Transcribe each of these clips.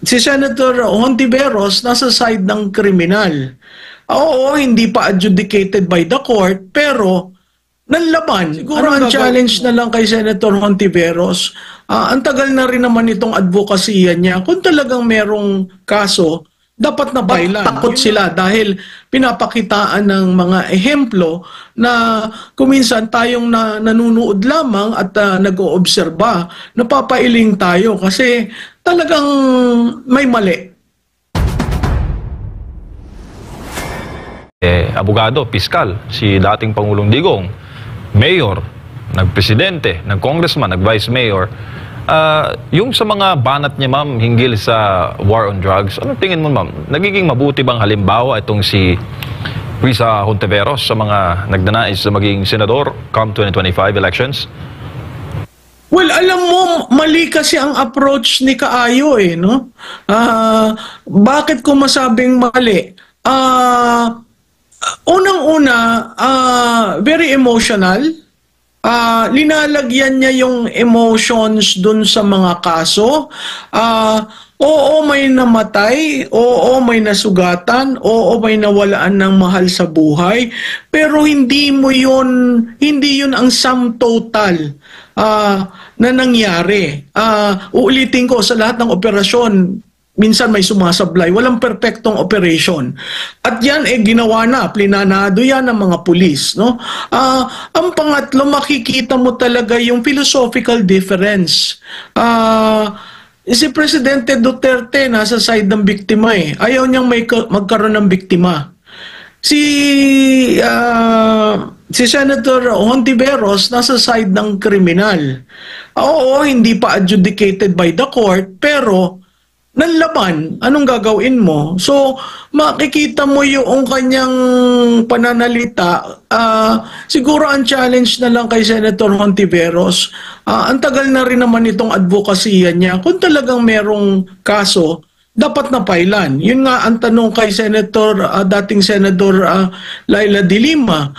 si Senator Hontiveros nasa side ng kriminal. Oo, hindi pa adjudicated by the court, pero nanlaban. Siguro ang challenge na lang kay Senator Hontiveros, ang tagal na rin naman itong advokasya niya. Kung talagang merong kaso, dapat na bailan. Takot sila dahil pinapakitaan ng mga ehemplo na kuminsan tayong nanunood lamang at nag-oobserba, napapailing tayo kasi talagang may mali. Abogado, piskal, si dating Pangulong Digong, mayor, nagpresidente, nag-congressman, nag-vice mayor. Yung sa mga banat niya, ma'am, hinggil sa war on drugs, ano tingin mo, ma'am? Nagiging mabuti bang halimbawa itong si Risa Hontiveros sa mga nagnanais na maging senador come 2025 elections? Well, alam mo, mali kasi ang approach ni Kaayo no? Bakit ko masabing mali? Unang-una, very emotional. Linalagyan niya yung emotions dun sa mga kaso. Oo, may namatay. Oo, may nasugatan. Oo, may nawalaan ng mahal sa buhay. Pero hindi yun ang sum total na nangyari. Uulitin ko, sa lahat ng operasyon, minsan may sumasablay. Walang perfectong operation. At yan, ginawa na. Plinanado yan ng mga pulis. No? Ang pangatlo, makikita mo talaga yung philosophical difference. Si Presidente Duterte, nasa side ng biktima Ayaw niyang magkaroon ng biktima. Si Senator Hontiveros, nasa side ng kriminal. Oo, hindi pa adjudicated by the court, pero nanlaban, anong gagawin mo? So, makikita mo yung kanyang pananalita. Siguro ang challenge na lang kay Senator Hontiveros, ang tagal na rin naman itong advokasya niya. Kung talagang merong kaso, dapat na pailan. Yun nga ang tanong kay dating Senator Laila de Lima.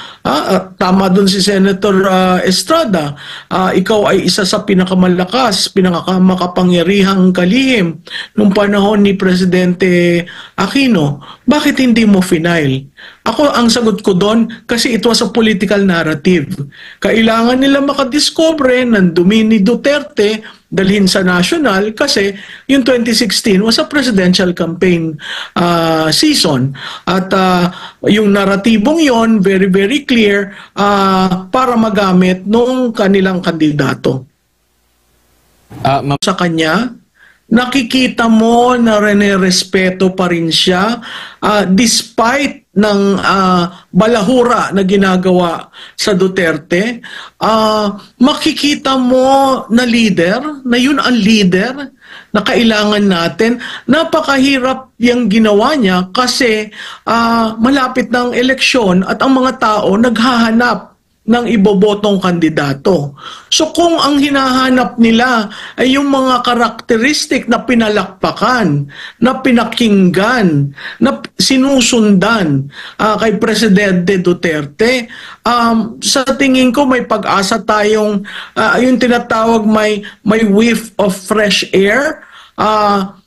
Tama dun si Senator Estrada. Ikaw ay isa sa pinakamalakas, pinakamakapangyarihang kalihim nung panahon ni Presidente Aquino. Bakit hindi mo final? Ako, ang sagot ko doon, kasi ito sa political narrative. Kailangan nila makadiscover ng dumi ni Duterte, dalhin sa national, kasi yung 2016 was a presidential campaign season. At yung naratibong yon very, very clear para magamit nung kanilang kandidato. Sa kanya, nakikita mo na respeto pa rin siya despite ng balahura na ginagawa sa Duterte. Makikita mo na leader, na yun ang leader na kailangan natin. Napakahirap yung ginawa niya kasi malapit ng eleksyon at ang mga tao naghahanap ng ibobotong kandidato. So kung ang hinahanap nila ay yung mga karakteristik na pinalakpakan, na pinakinggan, na sinusundan kay Presidente Duterte, sa tingin ko may pag-asa tayong yung tinatawag may whiff of fresh air,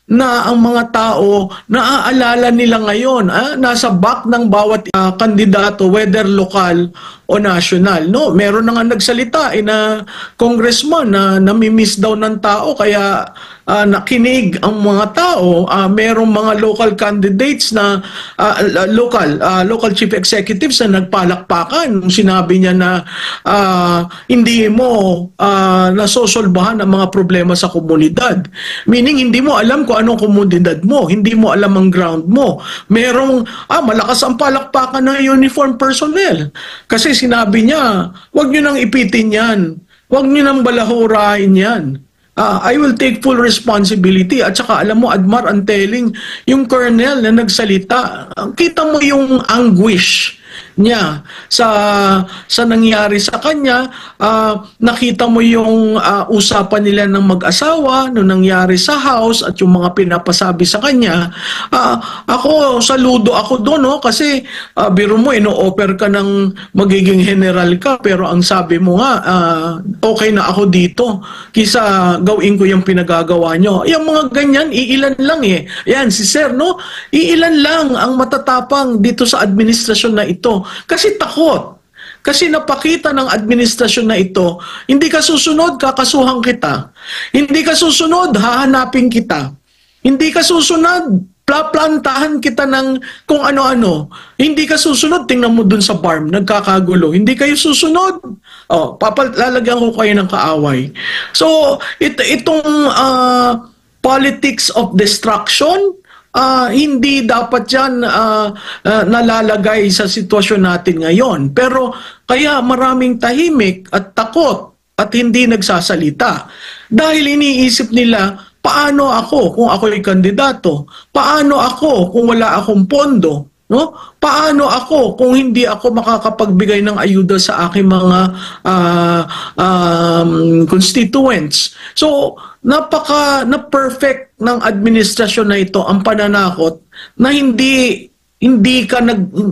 na ang mga tao naaalala nila ngayon, nasa back ng bawat kandidato, whether lokal o national. No, meron na nga nagsalita na congressman na namimiss daw ng tao kaya nakinig ang mga tao. Merong mga local candidates na local chief executives na nagpalakpakan nung sinabi niya na hindi mo nasosolbahan ang mga problema sa komunidad. Meaning, hindi mo alam kung anong komunidad mo, hindi mo alam ang ground mo. Merong malakas ang palakpakan ng uniform personnel. Kasi sinabi niya, huwag niyo nang ipitin yan. Huwag niyo nang balahurain yan. I will take full responsibility. At saka alam mo, Admar, ang telling, yung colonel na nagsalita, kita mo yung anguish niya sa nangyari sa kanya. Nakita mo yung usapan nila ng mag-asawa no nangyari sa house at yung mga pinapasabi sa kanya. Ako saludo ako doon, no, kasi biro mo ino-offer ka ng magiging general ka, pero ang sabi mo nga okay na ako dito kisa gawin ko yung pinagagawa nyo. Yung mga ganyan, iilan lang eh. Yan, si Sir, no? Iilan lang ang matatapang dito sa administrasyon na ito. Kasi takot. Kasi napakita ng administrasyon na ito, hindi ka susunod, kakasuhan kita. Hindi ka susunod, hahanapin kita. Hindi ka susunod, plantahan kita ng kung ano-ano. Hindi ka susunod, tingnan mo dun sa farm, nagkakagulo. Hindi kayo susunod, lalagyan ko kayo ng kaaway. So, itong politics of destruction, hindi dapat yan nalalagay sa sitwasyon natin ngayon. Pero kaya maraming tahimik at takot at hindi nagsasalita. Dahil iniisip nila, paano ako kung ako'y kandidato? Paano ako kung wala akong pondo? No? Paano ako kung hindi ako makakapagbigay ng ayuda sa aking mga constituents? So, na-perfect ng administrasyon na ito ang pananakot na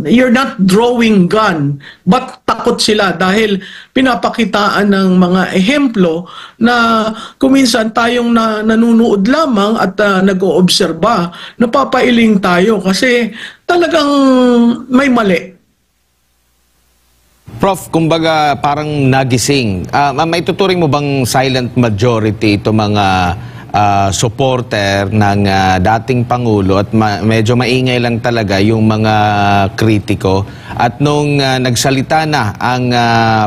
you're not drawing gun, but takot sila dahil pinapakitaan ng mga ehemplo na kuminsan tayong nanunood lamang at nag-oobserba, napapailing tayo kasi talagang may mali. Prof, kumbaga parang nagising. May tuturing mo bang silent majority ito mga supporter ng dating Pangulo at medyo maingay lang talaga yung mga kritiko? At nung nagsalita na ang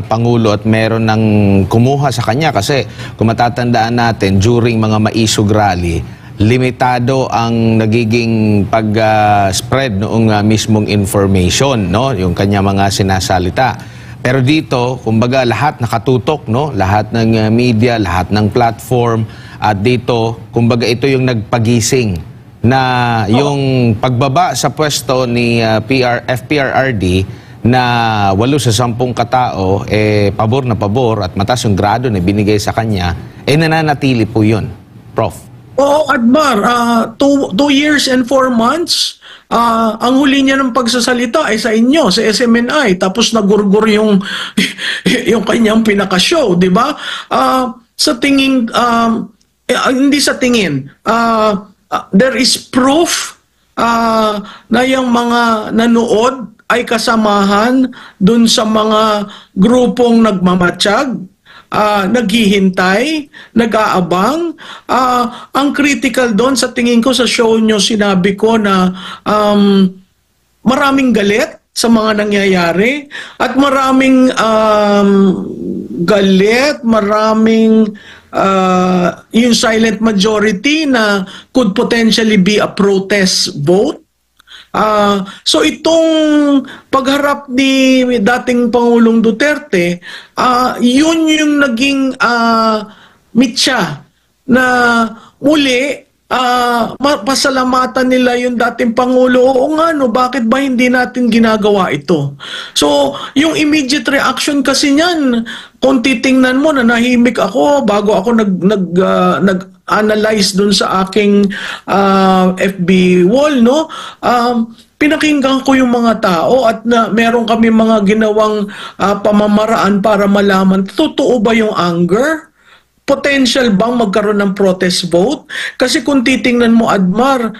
Pangulo at meron ng kumuha sa kanya, kasi kung matatandaan natin, during mga maisog rally, limitado ang nagiging pag-spread noong mismong information, no? Yung kanya mga sinasalita. Pero dito, kumbaga lahat nakatutok, no? Lahat ng media, lahat ng platform, at dito, kumbaga ito yung nagpagising na yung pagbaba sa pwesto ni FPRRD na 8 sa 10 katao, pabor na pabor at mataas yung grado na binigay sa kanya, nananatili po yun, Prof. Oo, Admar, 2 years and 4 months, ang huli niya ng pagsasalita ay sa inyo, sa SMNI, tapos nagurgur yung kanyang pinaka-show, di ba? Sa tingin, hindi sa tingin, there is proof na yung mga nanood ay kasamahan dun sa mga grupong nagmamatsyag, naghihintay, nag-aabang. Ang critical doon, sa tingin ko sa show nyo, sinabi ko na maraming galit sa mga nangyayari at maraming galit, maraming yung silent majority na could potentially be a protest vote. So itong pagharap ni dating Pangulong Duterte, yun yung naging mitya na muli pasalamatan nila yung dating Pangulo. Oo nga, no, bakit ba hindi natin ginagawa ito? So yung immediate reaction kasi niyan, kung titingnan mo, nanahimik ako bago ako nag-analyze dun sa aking FB wall, no? Pinakinggan ko yung mga tao at meron kami mga ginawang pamamaraan para malaman, totoo ba yung anger? Potential bang magkaroon ng protest vote? Kasi kung titingnan mo, Admar,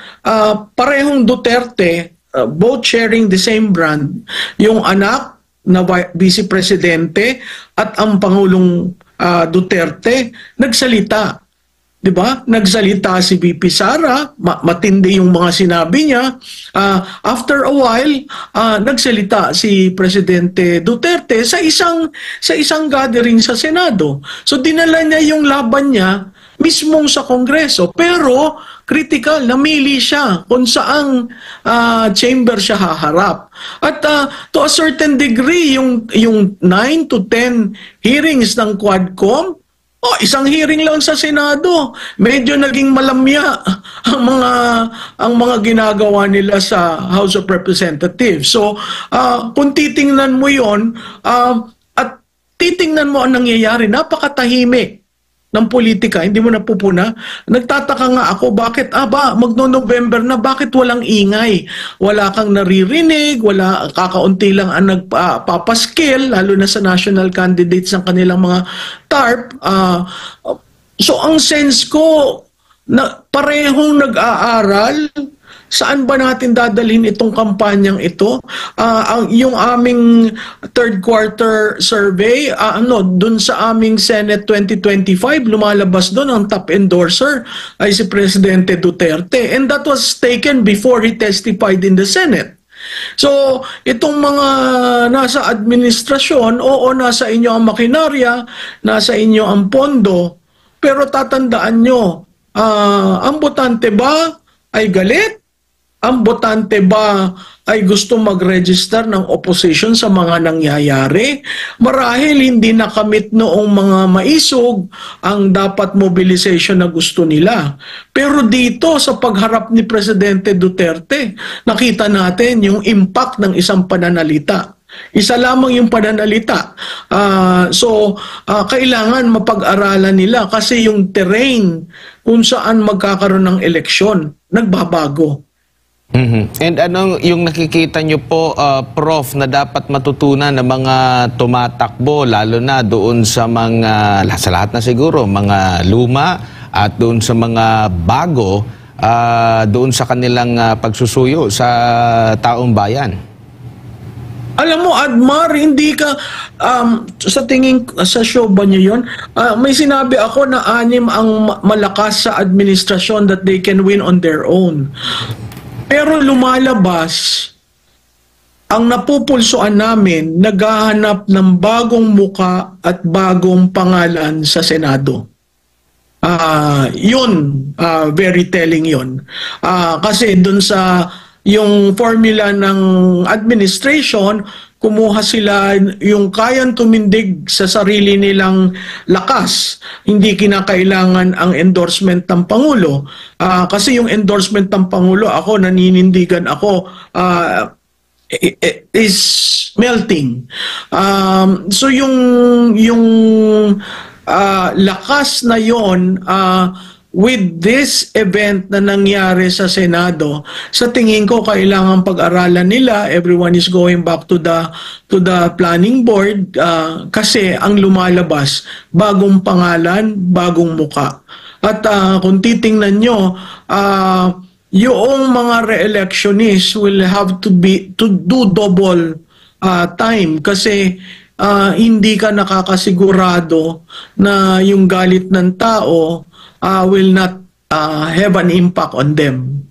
parehong Duterte, both sharing the same brand, yung anak na Vice Presidente at ang Pangulong Duterte, nagsalita. Diba? Nagsalita si VP Sara, matindi yung mga sinabi niya. After a while, nagsalita si Presidente Duterte sa isang gathering sa Senado. So dinala niya yung laban niya mismong sa Kongreso. Pero critical, namili siya kung saang chamber siya haharap. At to a certain degree, yung 9 to 10 hearings ng Quadcom, Oh, isang hearing lang sa Senado. Medyo naging malamya ang mga ginagawa nila sa House of Representatives. So, kung titingnan mo 'yon, at titingnan mo ang nangyayari, napakatahimik ng politika, hindi mo napupuna. Nagtataka nga ako, bakit, magno-November na, bakit walang ingay? Wala kang naririnig, kakaunti lang ang nagpapaskil, lalo na sa national candidates ng kanilang mga TARP. So, ang sense ko, na parehong nag-aaral. Saan ba natin dadalhin itong kampanyang ito? Yung aming third quarter survey, dun sa aming Senate 2025, lumalabas dun ang top endorser ay si Presidente Duterte. And that was taken before he testified in the Senate. So, itong mga nasa administrasyon, oo, nasa inyo ang makinarya, nasa inyo ang pondo, pero tatandaan nyo, ang botante ba ay galit? Ang botante ba ay gusto mag-register ng opposition sa mga nangyayari? Marahil hindi nakamit noong mga maisog ang dapat mobilization na gusto nila. Pero dito sa pagharap ni Presidente Duterte, nakita natin yung impact ng isang pananalita. Isa lamang yung pananalita. So, kailangan mapag-aralan nila kasi yung terrain kung saan magkakaroon ng eleksyon, nagbabago. And anong yung nakikita nyo po, Prof, na dapat matutunan ng mga tumatakbo, lalo na doon sa mga, sa lahat na siguro, mga luma at doon sa mga bago, doon sa kanilang pagsusuyo sa taong bayan? Alam mo, Admar, hindi ka, sa tingin, sa show ba niyo yun? May sinabi ako na 6 ang malakas sa administrasyon that they can win on their own. Pero lumalabas, ang napupulsuan namin, naghahanap ng bagong muka at bagong pangalan sa Senado. Yun, very telling yun. Kasi dun sa yung formula ng administration, kumuha sila yung kayang tumindig sa sarili nilang lakas. Hindi kinakailangan ang endorsement ng Pangulo. Kasi yung endorsement ng Pangulo, ako, naninindigan ako, is melting. So yung lakas na yon, with this event na nangyari sa Senado, sa tingin ko kailangan pag-aralan nila. Everyone is going back to the planning board, kasi ang lumalabas, bagong pangalan, bagong muka. At kung titingnan nyo, yung mga re-electionists will have to do double time kasi hindi ka nakakasigurado na yung galit ng tao will not have an impact on them.